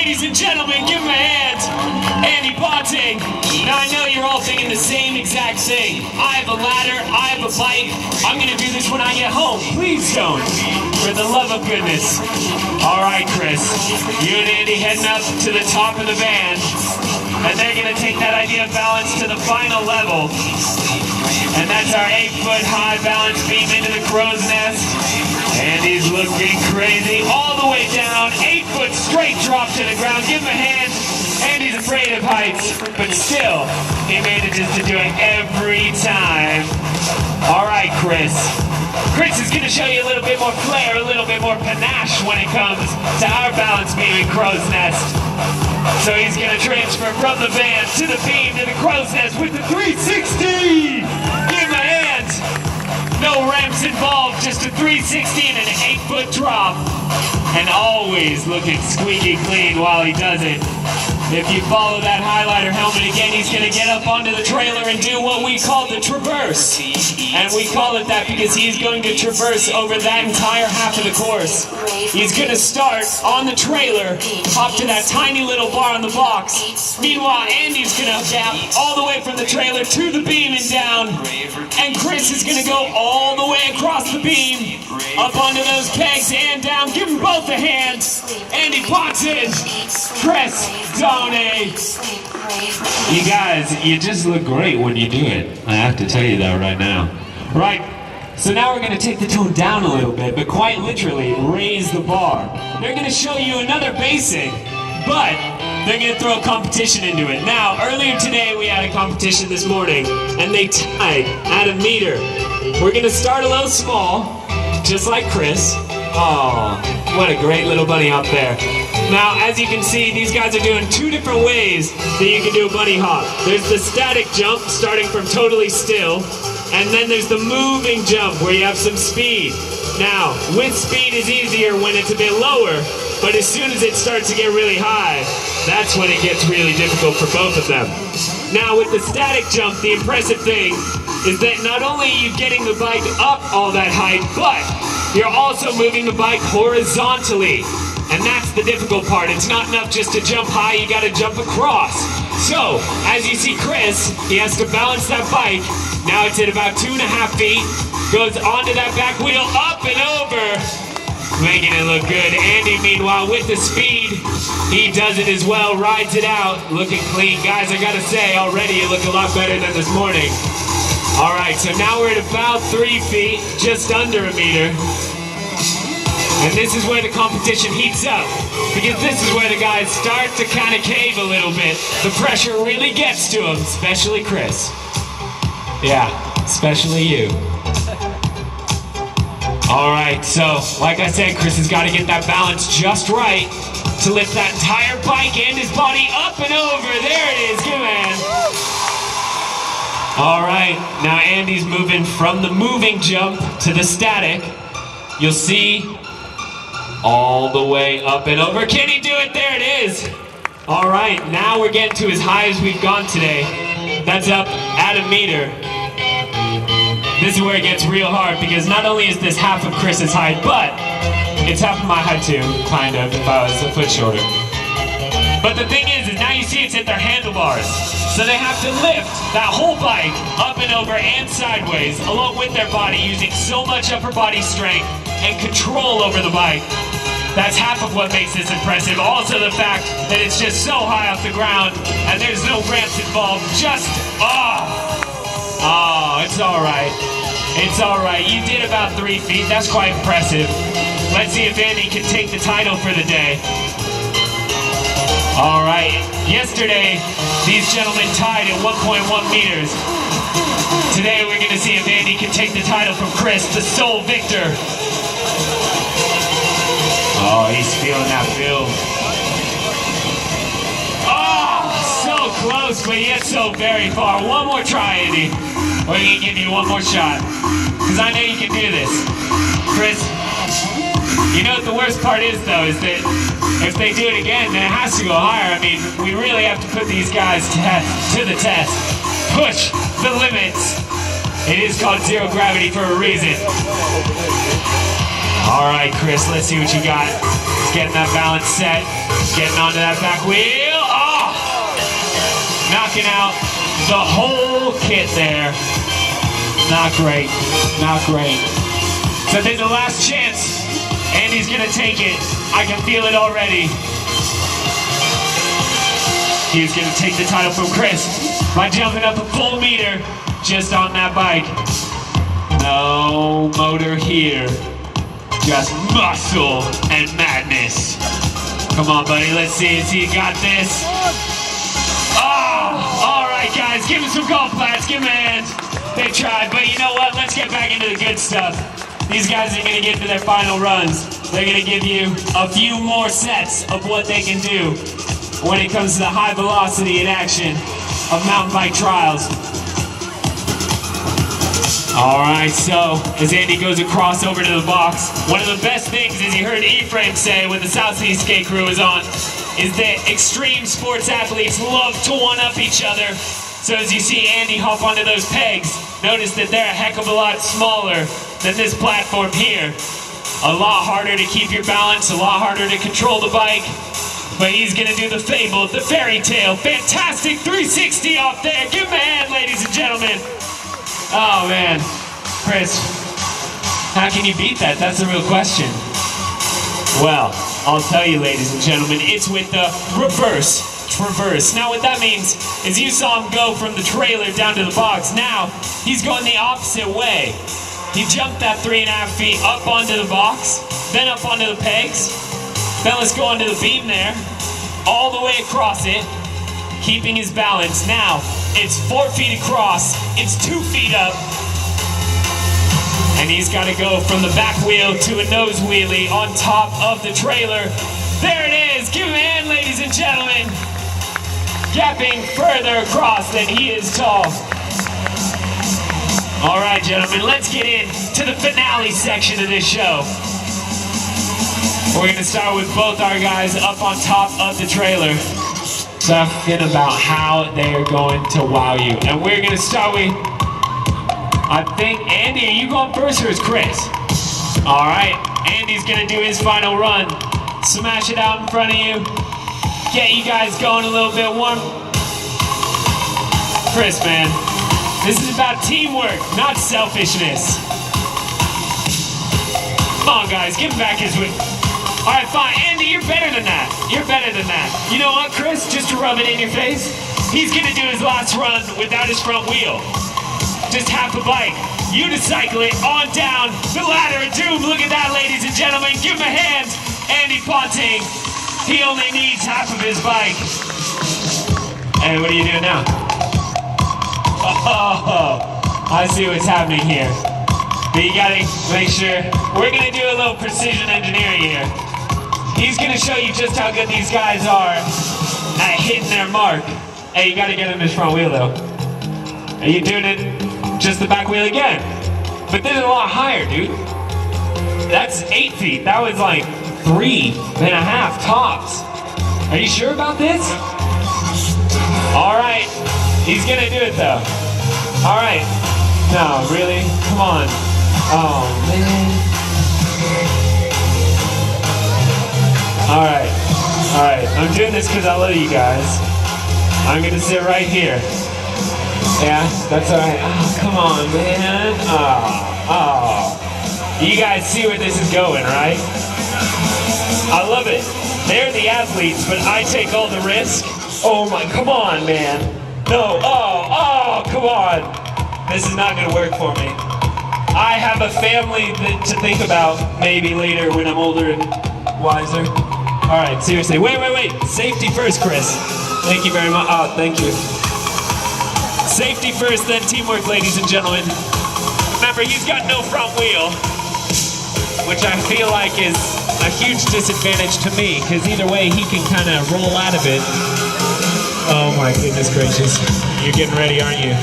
ladies and gentlemen, give him a hand. Andy Ponting. Now I know you're all thinking the same exact thing. I have a ladder, I have a bike. I'm gonna do this when I get home. Please don't. For the love of goodness. All right, Chris. You and Andy heading up to the top of the van. And they're gonna take that idea of balance to the final level. And that's our 8-foot high balance beam into the crow's nest. Andy's looking crazy all the way down. 8-foot straight drop to the ground. Give him a hand. Andy's afraid of heights, but still, he manages to do it every time. All right, Chris. Chris is going to show you a little bit more flair, a little bit more panache when it comes to our balance beam in crow's nest. So he's going to transfer from the van to the beam to the crow's nest with the 360. Give him a hand. No ramps involved, just a 360 and an 8-foot drop. And always looking squeaky clean while he does it. If you follow that highlighter helmet again, he's going to get up onto the trailer and do what we call the traverse. And we call it that because he's going to traverse over that entire half of the course. He's going to start on the trailer, hop to that tiny little bar on the box. Meanwhile, Andy's going to gap all the way from the trailer to the beam and down. And Chris is going to go all the way across the beam, up onto those pegs and down. Give them both a hand. Andy Ponting, Chris, Doney. You guys, you just look great when you do it. I have to tell you that right now. Right, so now we're going to take the tone down a little bit, but quite literally raise the bar. They're going to show you another basic, but they're going to throw a competition into it. Now, earlier today we had a competition this morning, and they tied at a meter. We're going to start a little small, just like Chris. Oh, what a great little bunny hop there. Now, as you can see, these guys are doing 2 different ways that you can do a bunny hop. There's the static jump, starting from totally still, and then there's the moving jump, where you have some speed. Now, with speed is easier when it's a bit lower, but as soon as it starts to get really high, that's when it gets really difficult for both of them. Now, with the static jump, the impressive thing is that not only are you getting the bike up all that height, but you're also moving the bike horizontally. And that's the difficult part. It's not enough just to jump high, you gotta jump across. So, as you see Chris, he has to balance that bike. Now it's at about 2.5 feet. Goes onto that back wheel, up and over. Making it look good. Andy, meanwhile, with the speed, he does it as well, rides it out. Looking clean. Guys, I gotta say, already you look a lot better than this morning. Alright, so now we're at about 3 feet, just under a meter. And this is where the competition heats up, because this is where the guys start to kind of cave a little bit. The pressure really gets to them, especially Chris. Yeah, especially you. Alright, so, like I said, Chris has got to get that balance just right to lift that entire bike and his body up and over. There it is, give him a hand. Alright, now Andy's moving from the moving jump to the static. You'll see all the way up and over. Can he do it? There it is. All right, now we're getting to as high as we've gone today. That's up at a meter. This is where it gets real hard, because not only is this half of Chris's height, but it's half of my height too, kind of, if I was a foot shorter. But the thing is now you see it's at their handlebars. So they have to lift that whole bike up and over and sideways, along with their body, using so much upper body strength and control over the bike. That's half of what makes this impressive. Also the fact that it's just so high off the ground and there's no ramps involved. Just, it's all right. It's all right. You did about 3 feet. That's quite impressive. Let's see if Andy can take the title for the day. All right. Yesterday, these gentlemen tied at 1.1 meters. Today, we're going to see if Andy can take the title from Chris, the sole victor. Oh, he's feeling that build. Oh, so close, but yet so very far. One more try, Andy. We're going to give you one more shot, because I know you can do this. Chris, you know what the worst part is, though, is that if they do it again, then it has to go higher. I mean, we really have to put these guys to the test. Push the limits. It is called zero gravity for a reason. All right, Chris, let's see what you got. getting that balance set, getting onto that back wheel. Oh! Knocking out the whole kit there. Not great, not great. So there's a last chance. Andy's gonna take it. I can feel it already. He's gonna take the title from Chris by jumping up a full meter just on that bike. No motor here. Just muscle and madness. Come on, buddy, let's see if you got this. Oh, all right, guys, give him some golf claps, give him a hand. They tried, but you know what? Let's get back into the good stuff. These guys are gonna get to their final runs. They're gonna give you a few more sets of what they can do when it comes to the high velocity in action of mountain bike trials. All right, so as Andy goes across over to the box, one of the best things, as you heard Ephraim say when the Southeast Skate Crew was on, is that extreme sports athletes love to one-up each other. So as you see Andy hop onto those pegs, notice that they're a heck of a lot smaller than this platform here. A lot harder to keep your balance, a lot harder to control the bike. But he's gonna do the fable, the fairy tale, fantastic 360 off there. Give him a hand, ladies and gentlemen. Oh man, Chris, how can you beat that? That's the real question. Well, I'll tell you, ladies and gentlemen, it's with the reverse traverse. Now what that means is you saw him go from the trailer down to the box. Now he's going the opposite way. He jumped that 3.5 feet up onto the box, then up onto the pegs. Then let's go onto the beam there, all the way across it, keeping his balance. Now, it's 4 feet across, it's 2 feet up, and he's got to go from the back wheel to a nose wheelie on top of the trailer. There it is, give him a hand, ladies and gentlemen. Gapping further across than he is tall. All right, gentlemen, let's get into the finale section of this show. We're gonna start with both our guys up on top of the trailer, talking about how they are going to wow you. And we're gonna start with, I think, Andy, are you going first or is Chris? All right, Andy's gonna do his final run. Smash it out in front of you. Get you guys going a little bit warm. Chris, man, this is about teamwork, not selfishness. Come on, guys, give him back his win. All right, fine. Andy, you're better than that. You're better than that. You know what, Chris? Just to rub it in your face, he's going to do his last run without his front wheel. Just half a bike. Unicycle it on down the ladder of doom. Look at that, ladies and gentlemen. Give him a hand. Andy Ponting. He only needs half of his bike. Hey, what are you doing now? Oh, I see what's happening here. But you got to make sure. We're going to do a little precision engineering here. He's gonna show you just how good these guys are at hitting their mark. Hey, you gotta get him his front wheel though. Are you doing it just the back wheel again? But this is a lot higher, dude. That's 8 feet. That was like 3.5 tops. Are you sure about this? All right, he's gonna do it though. All right, no, really? Come on. Oh man. All right, I'm doing this because I love you guys. I'm gonna sit right here. Yeah, that's all right. Oh, come on, man. Oh. You guys see where this is going, right? I love it. They're the athletes, but I take all the risk. Oh my, come on, man. No, come on. This is not gonna work for me. I have a family to think about maybe later when I'm older and wiser. All right, seriously, wait. Safety first, Chris. Thank you very much. Oh, thank you. Safety first, then teamwork, ladies and gentlemen. Remember, he's got no front wheel, which I feel like is a huge disadvantage to me, because either way, he can kind of roll out of it. Oh my goodness gracious. You're getting ready, aren't you?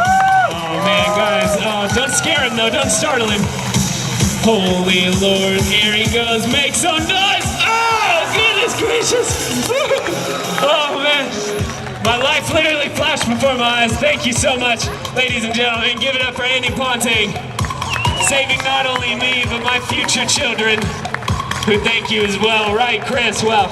Oh man, guys, don't scare him though, don't startle him. Holy Lord, here he goes, make some noise! Oh, goodness gracious! Oh man, my life literally flashed before my eyes. Thank you so much, ladies and gentlemen. Give it up for Andy Ponting, saving not only me, but my future children. Thank you as well. Right, Chris? Well.